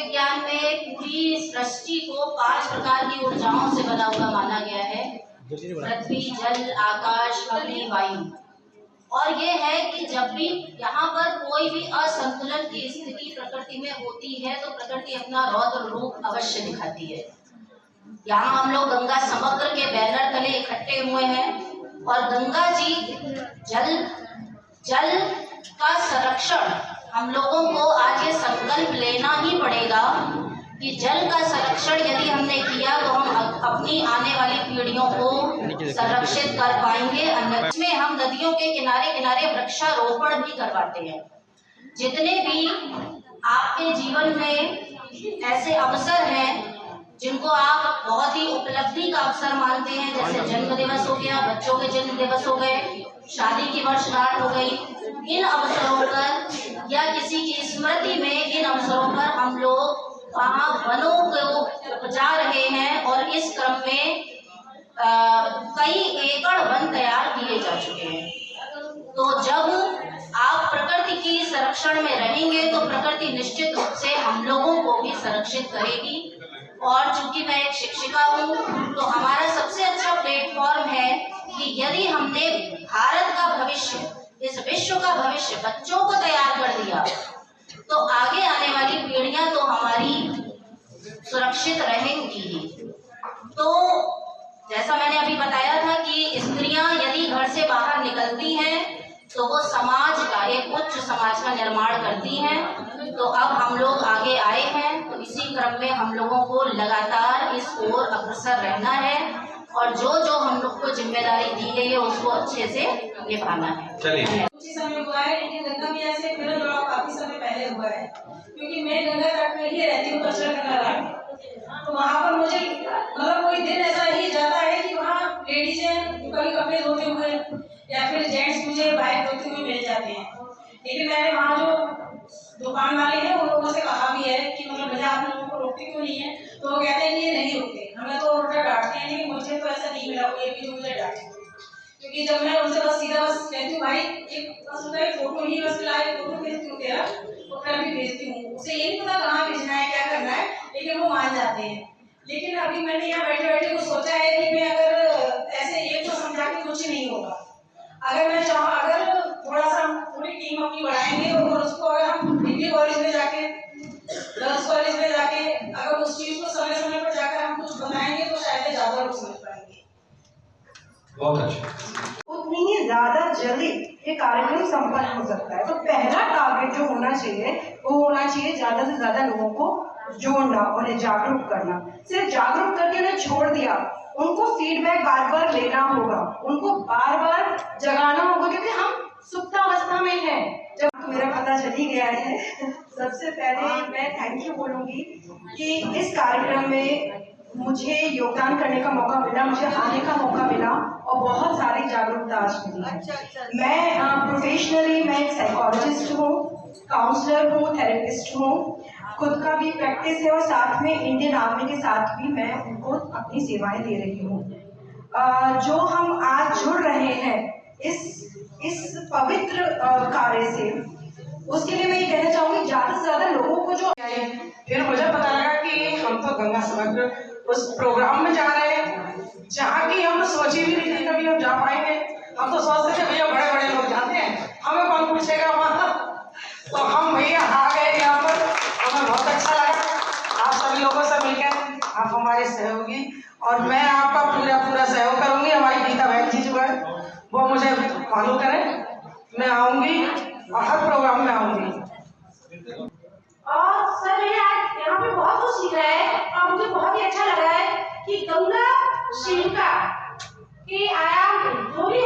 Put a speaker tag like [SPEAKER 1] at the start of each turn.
[SPEAKER 1] विज्ञान में पूरी सृष्टि को 5 प्रकार की ऊर्जाओं से बना हुआ माना गया है। पृथ्वी, जल, आकाश, अग्नि, वायु। और ये है कि जब भी यहाँ पर कोई भी असंतुलन की स्थिति प्रकृति में होती है तो प्रकृति अपना रौद्र रूप अवश्य दिखाती है। यहाँ हम लोग गंगा समग्र के बैनर तले इकट्ठे हुए हैं और गंगा जी जल का संरक्षण हम लोगों को आज ये संकल्प लेना ही पड़ेगा कि जल का संरक्षण यदि हमने किया तो हम अपनी आने वाली पीढ़ियों को संरक्षित कर पाएंगे। अन्यथा में हम नदियों के किनारे किनारे वृक्षारोपण भी करवाते हैं। जितने भी आपके जीवन में ऐसे अवसर हैं जिनको आप बहुत ही उपलब्धि का अवसर मानते हैं, जैसे जन्म दिवस हो गया, बच्चों के जन्म दिवस हो गए, शादी की वर्षगांठ हो गई, इन अवसरों पर या किसी की स्मृति में इन अवसरों पर हम लोग वहाँ वनों को उपजा रहे हैं और इस क्रम में कई एकड़ वन तैयार किए जा चुके हैं। तो जब आप प्रकृति की संरक्षण में रहेंगे तो प्रकृति निश्चित रूप से हम लोगों को भी संरक्षित करेगी। और चूंकि मैं एक शिक्षिका हूँ तो हमारा सबसे अच्छा प्लेटफॉर्म है कि यदि हमने भारत का भविष्य, इस विश्व का भविष्य बच्चों को तैयार कर दिया तो आगे आने वाली पीढ़ियां तो हमारी सुरक्षित रहेंगी ही। तो जैसा मैंने अभी बताया था कि स्त्रियां यदि घर से बाहर निकलती हैं तो वो समाज का, एक उच्च समाज का निर्माण करती हैं। तो अब हम लोग आगे आए हैं तो इसी क्रम में हम लोगों को लगातार इस ओर अग्रसर रहना है और जो हम लोग को जिम्मेदारी दी गई है उसको अच्छे से निभाना है।
[SPEAKER 2] चलिए
[SPEAKER 3] कुछ समय हुआ है, लेकिन गंगा मैया से मेरा जुड़ाव काफी समय पहले हुआ है, क्योंकि मैं गंगा तट में ही रहती हूँ, कचरा गंगा घाट। तो वहाँ पर मुझे मतलब कोई दिन ऐसा ही जाता है कि वहाँ लेडीज कभी कपड़े धोते हुए या फिर जेंट्स मुझे बाइक धोते हुए मिल जाते हैं। लेकिन मैंने वहाँ जो दुकान वाले हैं उन लोगों से कहा भी है कि मतलब भैया आप लोगों को रोकते क्यों नहीं है, तो वो कहते हैं कि ये नहीं रोकते, हमें तो उल्टा डांटते हैं। लेकिन मुझे तो ऐसा नहीं मिला कोई भी जो मुझे डांटे, क्योंकि जब मैं उनसे बस सीधा बस कहती हूँ भाई एक बस उनका एक फोटो ही बस लाइव फोटो भेजती हूँ तेरा, और फिर भी भेजती हूँ, उसे ये नहीं पता कहाँ भेजना है क्या करना है, लेकिन वो मान जाते हैं। लेकिन अभी मैंने यहाँ बैठे बैठे को सोचा है कि मैं अगर ऐसे एक तो समझा के कुछ नहीं होगा, अगर मैं चाहूँ अगर थोड़ा सा पूरी टीम अपनी बढ़ाएंगे और उसको अगर हम डिग्री कॉलेज में जाके, गर्ल्स कॉलेज में जाके अगर उस चीज को समय समय पर जाकर हम कुछ बनाएंगे तो शायद ज्यादा लोग समझ पाएंगे।
[SPEAKER 2] बहुत अच्छा।
[SPEAKER 4] उतनी ही ज्यादा जल्दी ये कार्यक्रम संपन्न हो सकता है। तो पहला टारगेट जो होना चाहिए वो होना चाहिए ज्यादा से ज्यादा लोगों को जोड़ना, उन्हें जागरूक करना। सिर्फ जागरूक करके उन्हें छोड़ दिया, उनको फीडबैक बार बार लेना होगा, उनको बार बार जगाना होगा, क्योंकि हम सुप्तावस्था में हैं। जब मेरा पता चल ही गया है सबसे पहले मैं थैंक यू बोलूंगी कि इस कार्यक्रम में मुझे योगदान करने का मौका मिला, मुझे आने का मौका मिला और बहुत सारी जागरूकता आज मिली है। मैं प्रोफेशनली मैं एक साइकोलॉजिस्ट हूँ, काउंसलर हूँ, थेरेपिस्ट हूँ, खुद का भी प्रैक्टिस है और साथ में इंडियन आर्मी के साथ भी मैं उनको अपनी सेवाएं दे रही हूँ। जो हम आज जुड़ रहे हैं इस पवित्र कार्य से, उसके लिए मैं ये कहना चाहूँगी ज्यादा से ज्यादा लोगों को जो
[SPEAKER 5] फिर मुझे पता लगा कि हम तो गंगा समग्र उस प्रोग्राम में जा रहे हैं जहाँ की हम सोची भी नहीं थी कभी हम जा पाएंगे। हम तो सोचते थे भैया बड़े बड़े लोग जाते हैं, हमें कौन पूछेगा वहाँ। तो हम भैया आ गए यहाँ पर, हमें बहुत अच्छा लगा आप सभी लोगों से मिलकर। आप हमारे सहयोगी और मैं आपका पूरा सहयोग करूंगी। हमारी गीता बहन जी जो है वो मुझे फॉलो करें, मैं आऊंगी और हर प्रोग्राम में आऊंगी।
[SPEAKER 6] और सर मैंने आज यहाँ पे बहुत कुछ सीखा है और मुझे बहुत ही अच्छा लगा है कि गंगा शिल्पा के आयाम जो भी